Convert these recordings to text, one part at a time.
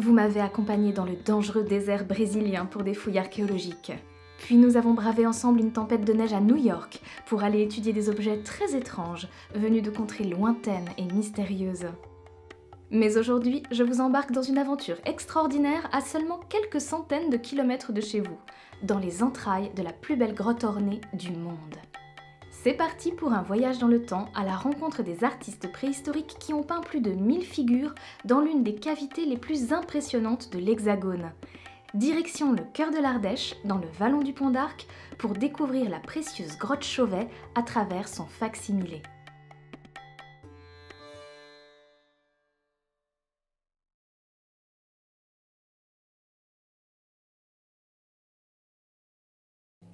Vous m'avez accompagné dans le dangereux désert brésilien pour des fouilles archéologiques. Puis nous avons bravé ensemble une tempête de neige à New York pour aller étudier des objets très étranges venus de contrées lointaines et mystérieuses. Mais aujourd'hui, je vous embarque dans une aventure extraordinaire à seulement quelques centaines de kilomètres de chez vous, dans les entrailles de la plus belle grotte ornée du monde. C'est parti pour un voyage dans le temps à la rencontre des artistes préhistoriques qui ont peint plus de 1000 figures dans l'une des cavités les plus impressionnantes de l'Hexagone. Direction le cœur de l'Ardèche, dans le vallon du Pont d'Arc, pour découvrir la précieuse grotte Chauvet à travers son fac-similé.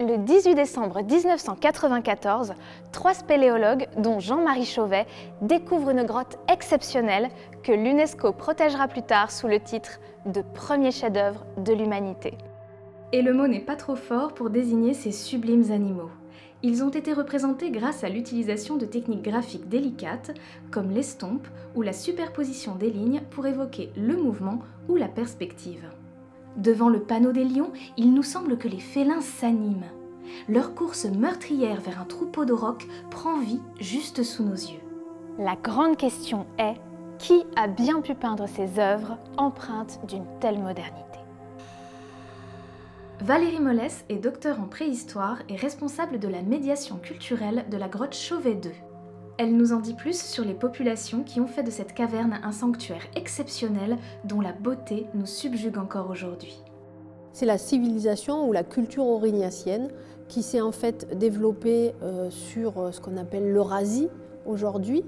Le 18 décembre 1994, 3 spéléologues, dont Jean-Marie Chauvet, découvrent une grotte exceptionnelle que l'UNESCO protégera plus tard sous le titre de premier chef-d'œuvre de l'humanité. Et le mot n'est pas trop fort pour désigner ces sublimes animaux. Ils ont été représentés grâce à l'utilisation de techniques graphiques délicates, comme l'estompe ou la superposition des lignes pour évoquer le mouvement ou la perspective. Devant le panneau des lions, il nous semble que les félins s'animent. Leur course meurtrière vers un troupeau d'aurochs prend vie juste sous nos yeux. La grande question est, qui a bien pu peindre ces œuvres empreintes d'une telle modernité? Valérie Mollès est docteure en préhistoire et responsable de la médiation culturelle de la grotte Chauvet II. Elle nous en dit plus sur les populations qui ont fait de cette caverne un sanctuaire exceptionnel dont la beauté nous subjugue encore aujourd'hui. C'est la civilisation ou la culture aurignacienne qui s'est en fait développée sur ce qu'on appelle l'Eurasie aujourd'hui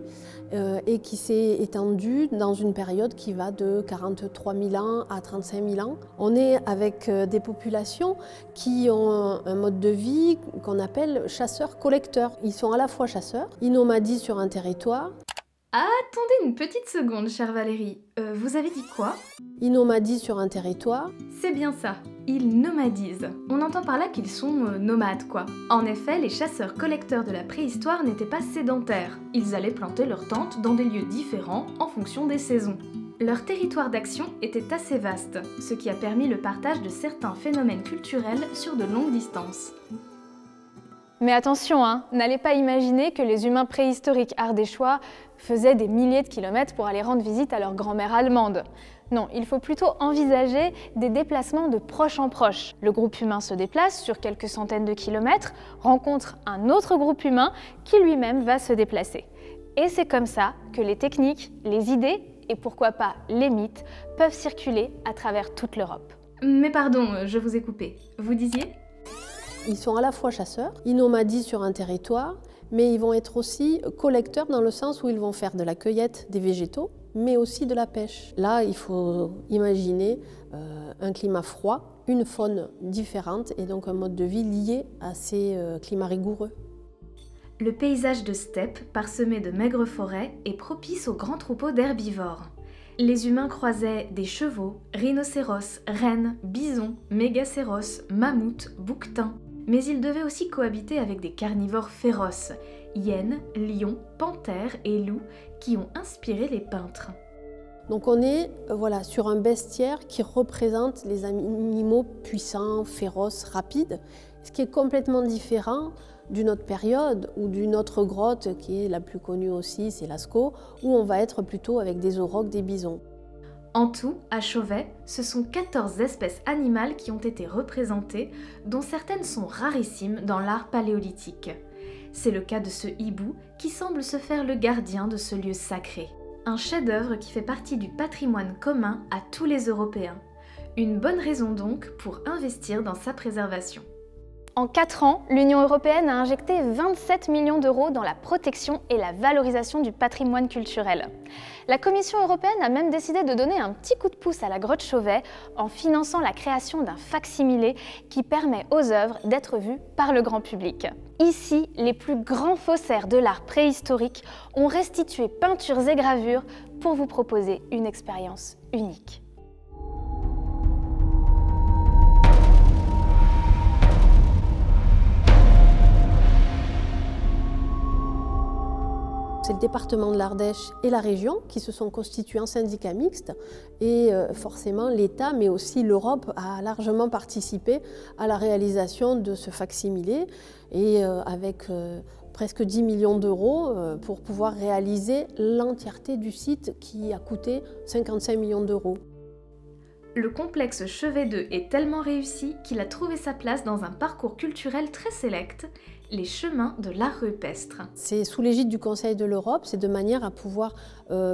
et qui s'est étendue dans une période qui va de 43 000 ans à 35 000 ans. On est avec des populations qui ont un mode de vie qu'on appelle chasseurs-collecteurs. Ils sont à la fois chasseurs, ils nomadisent sur un territoire. Attendez une petite seconde, chère Valérie. Vous avez dit quoi? Ils nomadisent sur un territoire. C'est bien ça, ils nomadisent. On entend par là qu'ils sont nomades, quoi. En effet, les chasseurs-collecteurs de la préhistoire n'étaient pas sédentaires. Ils allaient planter leurs tentes dans des lieux différents en fonction des saisons. Leur territoire d'action était assez vaste, ce qui a permis le partage de certains phénomènes culturels sur de longues distances. Mais attention, n'allez pas imaginer que les humains préhistoriques ardéchois faisaient des milliers de kilomètres pour aller rendre visite à leur grand-mère allemande. Non, il faut plutôt envisager des déplacements de proche en proche. Le groupe humain se déplace sur quelques centaines de kilomètres, rencontre un autre groupe humain qui lui-même va se déplacer. Et c'est comme ça que les techniques, les idées et pourquoi pas les mythes peuvent circuler à travers toute l'Europe. Mais pardon, je vous ai coupé. Vous disiez ? Ils sont à la fois chasseurs, ils nomadisent sur un territoire, mais ils vont être aussi collecteurs dans le sens où ils vont faire de la cueillette des végétaux, mais aussi de la pêche. Là, il faut imaginer un climat froid, une faune différente et donc un mode de vie lié à ces climats rigoureux. Le paysage de steppe, parsemé de maigres forêts, est propice aux grands troupeaux d'herbivores. Les humains croisaient des chevaux, rhinocéros, rennes, bisons, mégacéros, mammouths, bouquetins. Mais ils devaient aussi cohabiter avec des carnivores féroces, hyènes, lions, panthères et loups, qui ont inspiré les peintres. Donc on est sur un bestiaire qui représente les animaux puissants, féroces, rapides, ce qui est complètement différent d'une autre période ou d'une autre grotte qui est la plus connue aussi, c'est Lascaux, où on va être plutôt avec des aurochs, des bisons. En tout, à Chauvet, ce sont 14 espèces animales qui ont été représentées, dont certaines sont rarissimes dans l'art paléolithique. C'est le cas de ce hibou qui semble se faire le gardien de ce lieu sacré. Un chef-d'œuvre qui fait partie du patrimoine commun à tous les Européens. Une bonne raison donc pour investir dans sa préservation. En 4 ans, l'Union européenne a injecté 27 millions d'euros dans la protection et la valorisation du patrimoine culturel. La Commission européenne a même décidé de donner un petit coup de pouce à la grotte Chauvet en finançant la création d'un fac-similé qui permet aux œuvres d'être vues par le grand public. Ici, les plus grands faussaires de l'art préhistorique ont restitué peintures et gravures pour vous proposer une expérience unique. c'est le département de l'Ardèche et la région qui se sont constitués en syndicats mixtes et forcément l'État mais aussi l'Europe a largement participé à la réalisation de ce facsimilé et avec presque 10 millions d'euros pour pouvoir réaliser l'entièreté du site qui a coûté 55 millions d'euros. Le complexe Chevet II est tellement réussi qu'il a trouvé sa place dans un parcours culturel très sélect, les chemins de l'art rupestre. C'est sous l'égide du Conseil de l'Europe, c'est de manière à pouvoir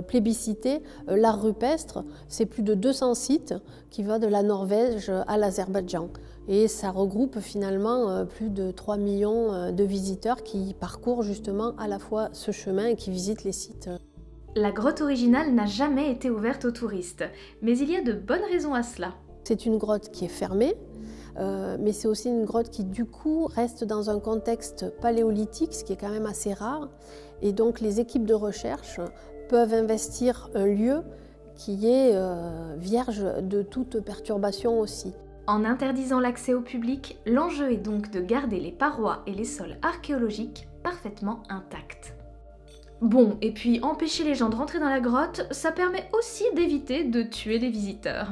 plébisciter l'art rupestre. C'est plus de 200 sites qui vont de la Norvège à l'Azerbaïdjan. Et ça regroupe finalement plus de 3 millions de visiteurs qui parcourent justement à la fois ce chemin et qui visitent les sites. La grotte originale n'a jamais été ouverte aux touristes, mais il y a de bonnes raisons à cela. C'est une grotte qui est fermée, mais c'est aussi une grotte qui du coup reste dans un contexte paléolithique, ce qui est quand même assez rare. Et donc les équipes de recherche peuvent investir un lieu qui est vierge de toute perturbation aussi. En interdisant l'accès au public, l'enjeu est donc de garder les parois et les sols archéologiques parfaitement intacts. Bon, et puis empêcher les gens de rentrer dans la grotte, ça permet aussi d'éviter de tuer les visiteurs.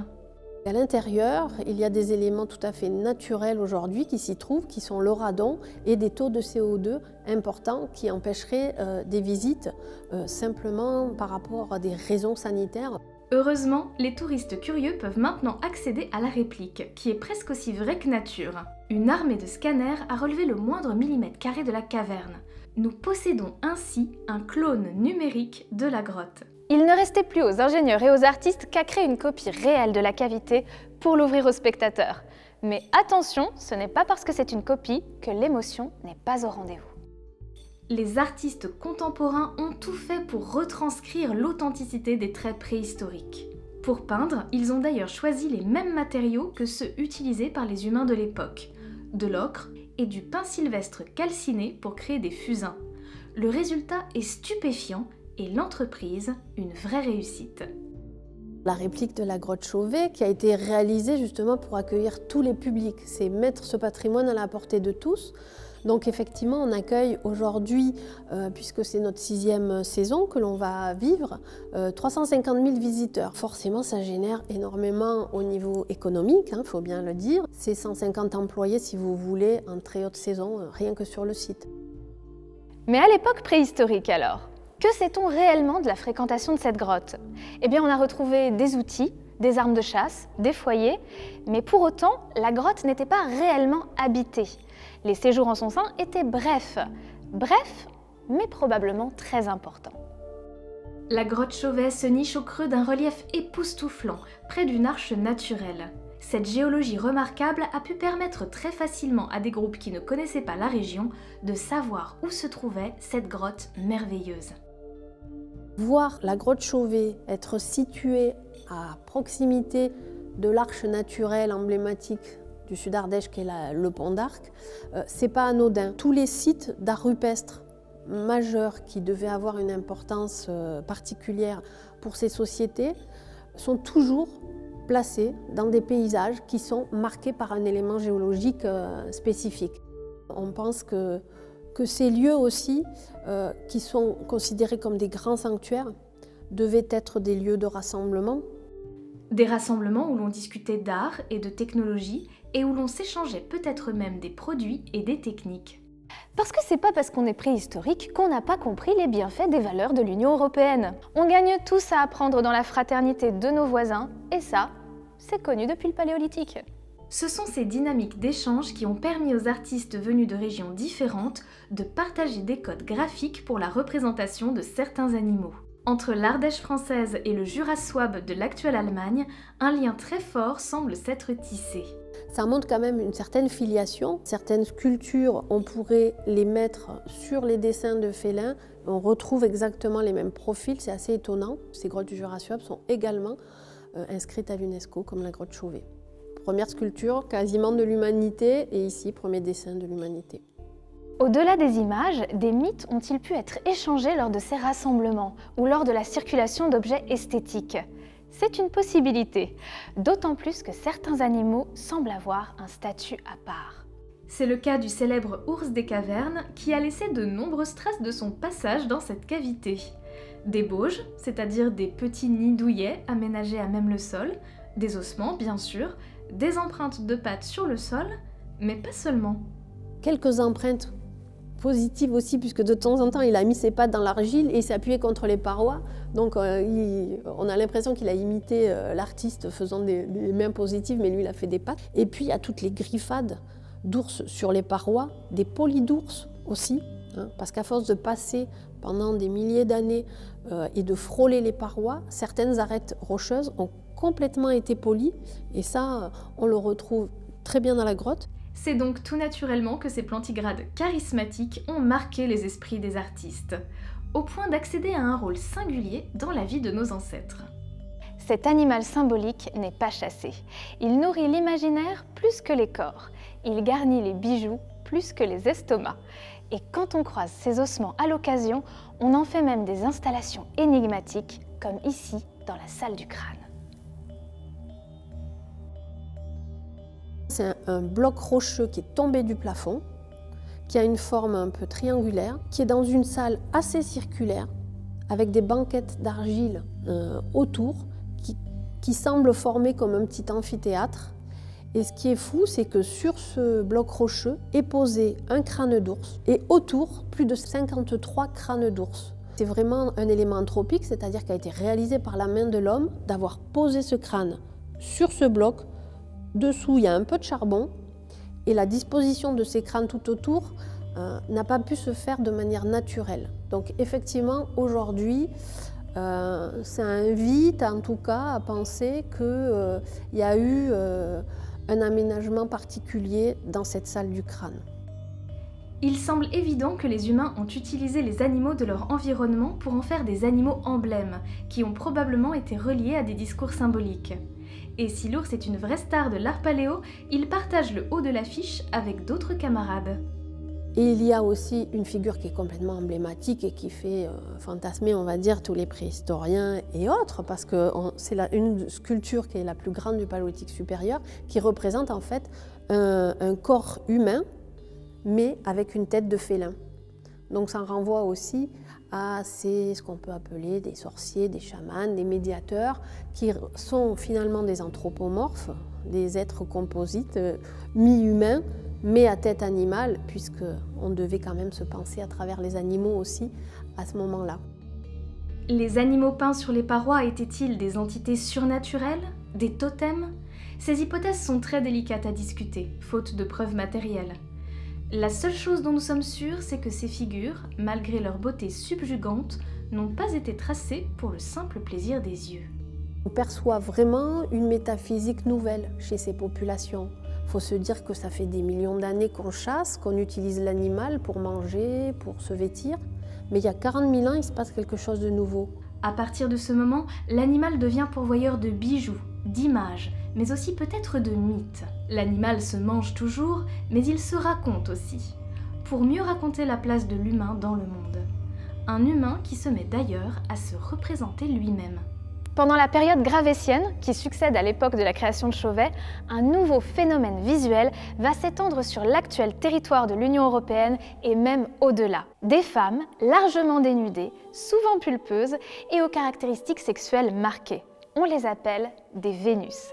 À l'intérieur, il y a des éléments tout à fait naturels aujourd'hui qui s'y trouvent, qui sont le radon et des taux de CO2 importants qui empêcheraient des visites simplement par rapport à des raisons sanitaires. Heureusement, les touristes curieux peuvent maintenant accéder à la réplique, qui est presque aussi vraie que nature. Une armée de scanners a relevé le moindre millimètre carré de la caverne. Nous possédons ainsi un clone numérique de la grotte. Il ne restait plus aux ingénieurs et aux artistes qu'à créer une copie réelle de la cavité pour l'ouvrir aux spectateurs. Mais attention, ce n'est pas parce que c'est une copie que l'émotion n'est pas au rendez-vous. Les artistes contemporains ont tout fait pour retranscrire l'authenticité des traits préhistoriques. Pour peindre, ils ont d'ailleurs choisi les mêmes matériaux que ceux utilisés par les humains de l'époque, de l'ocre et du pin sylvestre calciné pour créer des fusains. Le résultat est stupéfiant et l'entreprise une vraie réussite. La réplique de la grotte Chauvet qui a été réalisée justement pour accueillir tous les publics, c'est mettre ce patrimoine à la portée de tous. Donc effectivement, on accueille aujourd'hui, puisque c'est notre 6e saison que l'on va vivre, 350 000 visiteurs. Forcément, ça génère énormément au niveau économique, faut bien le dire. C'est 150 employés, si vous voulez, en très haute saison, rien que sur le site. Mais à l'époque préhistorique alors, que sait-on réellement de la fréquentation de cette grotte? Eh bien, on a retrouvé des outils, des armes de chasse, des foyers, mais pour autant, la grotte n'était pas réellement habitée. Les séjours en son sein étaient brefs, mais probablement très importants. La grotte Chauvet se niche au creux d'un relief époustouflant, près d'une arche naturelle. Cette géologie remarquable a pu permettre très facilement à des groupes qui ne connaissaient pas la région de savoir où se trouvait cette grotte merveilleuse. Voir la grotte Chauvet être située à proximité de l'arche naturelle emblématique du Sud-Ardèche qui est le Pont d'Arc, c'est pas anodin. Tous les sites d'art rupestre majeurs qui devaient avoir une importance particulière pour ces sociétés sont toujours placés dans des paysages qui sont marqués par un élément géologique spécifique. On pense que ces lieux aussi, qui sont considérés comme des grands sanctuaires, devaient être des lieux de rassemblement. Des rassemblements où l'on discutait d'art et de technologie et où l'on s'échangeait peut-être même des produits et des techniques. Parce que c'est pas parce qu'on est préhistorique qu'on n'a pas compris les bienfaits des valeurs de l'Union européenne. On gagne tous à apprendre dans la fraternité de nos voisins, et ça, c'est connu depuis le Paléolithique. Ce sont ces dynamiques d'échange qui ont permis aux artistes venus de régions différentes de partager des codes graphiques pour la représentation de certains animaux. Entre l'Ardèche française et le Jura souabe de l'actuelle Allemagne, un lien très fort semble s'être tissé. Ça montre quand même une certaine filiation. Certaines sculptures, on pourrait les mettre sur les dessins de félins. On retrouve exactement les mêmes profils, c'est assez étonnant. Ces grottes du Jura souabe sont également inscrites à l'UNESCO, comme la grotte Chauvet. Première sculpture quasiment de l'humanité, et ici, premier dessin de l'humanité. Au-delà des images, des mythes ont-ils pu être échangés lors de ces rassemblements ou lors de la circulation d'objets esthétiques? C'est une possibilité, d'autant plus que certains animaux semblent avoir un statut à part. C'est le cas du célèbre ours des cavernes qui a laissé de nombreuses traces de son passage dans cette cavité. Des bauges, c'est-à-dire des petits nids douillets aménagés à même le sol, des ossements bien sûr, des empreintes de pattes sur le sol, mais pas seulement. Quelques empreintes positives aussi, puisque de temps en temps il a mis ses pattes dans l'argile et il s'est appuyé contre les parois. Donc on a l'impression qu'il a imité l'artiste faisant des mains positives, mais lui il a fait des pattes. Et puis il y a toutes les griffades d'ours sur les parois, des polis d'ours aussi, hein, parce qu'à force de passer pendant des milliers d'années et de frôler les parois, certaines arêtes rocheuses ont complètement été polies, et ça on le retrouve très bien dans la grotte. C'est donc tout naturellement que ces plantigrades charismatiques ont marqué les esprits des artistes, au point d'accéder à un rôle singulier dans la vie de nos ancêtres. Cet animal symbolique n'est pas chassé. Il nourrit l'imaginaire plus que les corps. Il garnit les bijoux plus que les estomacs. Et quand on croise ces ossements à l'occasion, on en fait même des installations énigmatiques, comme ici dans la salle du crâne. C'est un bloc rocheux qui est tombé du plafond, qui a une forme un peu triangulaire, qui est dans une salle assez circulaire, avec des banquettes d'argile autour, qui semble former comme un petit amphithéâtre. Et ce qui est fou, c'est que sur ce bloc rocheux est posé un crâne d'ours, et autour, plus de 53 crânes d'ours. C'est vraiment un élément anthropique, c'est-à-dire qu'il a été réalisé par la main de l'homme, d'avoir posé ce crâne sur ce bloc. Dessous, il y a un peu de charbon, et la disposition de ces crânes tout autour n'a pas pu se faire de manière naturelle. Donc effectivement, aujourd'hui, ça invite en tout cas à penser qu'il y a eu un aménagement particulier dans cette salle du crâne. Il semble évident que les humains ont utilisé les animaux de leur environnement pour en faire des animaux emblèmes, qui ont probablement été reliés à des discours symboliques. Et si l'ours est une vraie star de l'art paléo, il partage le haut de l'affiche avec d'autres camarades. Et il y a aussi une figure qui est complètement emblématique et qui fait fantasmer, on va dire, tous les préhistoriens et autres, parce que c'est une sculpture qui est la plus grande du Paléolithique supérieur, qui représente en fait un corps humain, mais avec une tête de félin. Donc ça renvoie aussi à ce qu'on peut appeler des sorciers, des chamans, des médiateurs, qui sont finalement des anthropomorphes, des êtres composites, mi-humains, mais à tête animale, puisqu'on devait quand même se penser à travers les animaux aussi à ce moment-là. Les animaux peints sur les parois étaient-ils des entités surnaturelles, des totems? Ces hypothèses sont très délicates à discuter, faute de preuves matérielles. La seule chose dont nous sommes sûrs, c'est que ces figures, malgré leur beauté subjugante, n'ont pas été tracées pour le simple plaisir des yeux. On perçoit vraiment une métaphysique nouvelle chez ces populations. Il faut se dire que ça fait des millions d'années qu'on chasse, qu'on utilise l'animal pour manger, pour se vêtir. Mais il y a 40 000 ans, il se passe quelque chose de nouveau. À partir de ce moment, l'animal devient pourvoyeur de bijoux, d'images, mais aussi peut-être de mythes. L'animal se mange toujours, mais il se raconte aussi, pour mieux raconter la place de l'humain dans le monde. Un humain qui se met d'ailleurs à se représenter lui-même. Pendant la période gravétienne, qui succède à l'époque de la création de Chauvet, un nouveau phénomène visuel va s'étendre sur l'actuel territoire de l'Union européenne et même au-delà. Des femmes largement dénudées, souvent pulpeuses et aux caractéristiques sexuelles marquées. On les appelle des Vénus.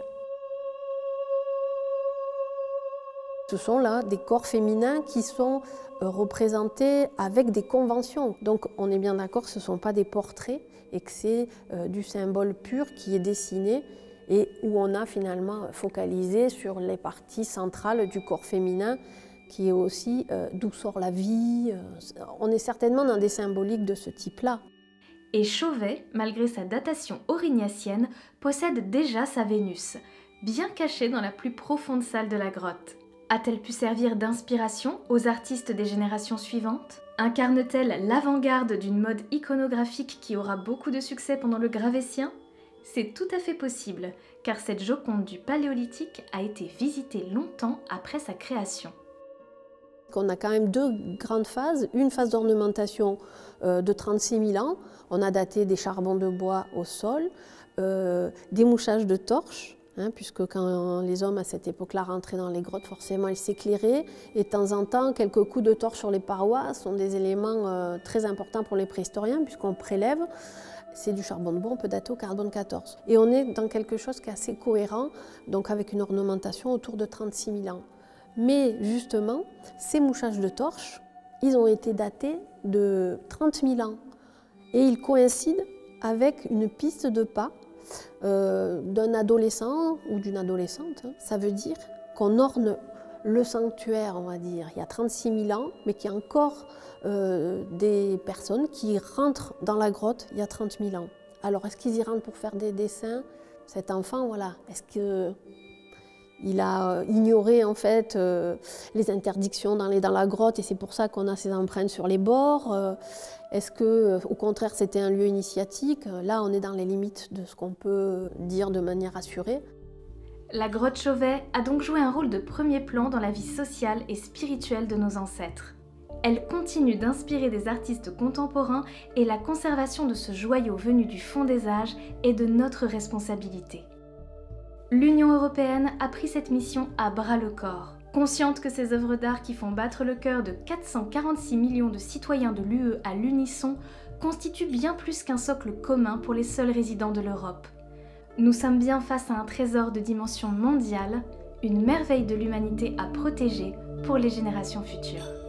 Ce sont là des corps féminins qui sont représentés avec des conventions. Donc on est bien d'accord que ce ne sont pas des portraits et que c'est du symbole pur qui est dessiné et où on a finalement focalisé sur les parties centrales du corps féminin qui est aussi d'où sort la vie. On est certainement dans des symboliques de ce type-là. Et Chauvet, malgré sa datation aurignacienne, possède déjà sa Vénus, bien cachée dans la plus profonde salle de la grotte. A-t-elle pu servir d'inspiration aux artistes des générations suivantes? Incarne-t-elle l'avant-garde d'une mode iconographique qui aura beaucoup de succès pendant le Gravétien? C'est tout à fait possible, car cette Joconde du Paléolithique a été visitée longtemps après sa création. On a quand même deux grandes phases, une phase d'ornementation de 36 000 ans, on a daté des charbons de bois au sol, des mouchages de torches, puisque quand les hommes à cette époque-là rentraient dans les grottes, forcément ils s'éclairaient, et de temps en temps, quelques coups de torche sur les parois sont des éléments très importants pour les préhistoriens, puisqu'on prélève, c'est du charbon de bois, on peut dater au carbone 14. Et on est dans quelque chose qui est assez cohérent, donc avec une ornementation autour de 36 000 ans. Mais justement, ces mouchages de torches, ils ont été datés de 30 000 ans, et ils coïncident avec une piste de pas d'un adolescent ou d'une adolescente. Ça veut dire qu'on orne le sanctuaire, on va dire, il y a 36 000 ans, mais qu'il y a encore des personnes qui rentrent dans la grotte il y a 30 000 ans. Alors, est-ce qu'ils y rentrent pour faire des dessins? Cet enfant, voilà, est-ce qu'il a ignoré en fait les interdictions dans la grotte et c'est pour ça qu'on a ces empreintes sur les bords? Est-ce que, au contraire, c'était un lieu initiatique? Là, on est dans les limites de ce qu'on peut dire de manière assurée. La grotte Chauvet a donc joué un rôle de premier plan dans la vie sociale et spirituelle de nos ancêtres. Elle continue d'inspirer des artistes contemporains et la conservation de ce joyau venu du fond des âges est de notre responsabilité. L'Union européenne a pris cette mission à bras-le-corps. Consciente que ces œuvres d'art qui font battre le cœur de 446 millions de citoyens de l'UE à l'unisson constituent bien plus qu'un socle commun pour les seuls résidents de l'Europe. Nous sommes bien face à un trésor de dimension mondiale, une merveille de l'humanité à protéger pour les générations futures.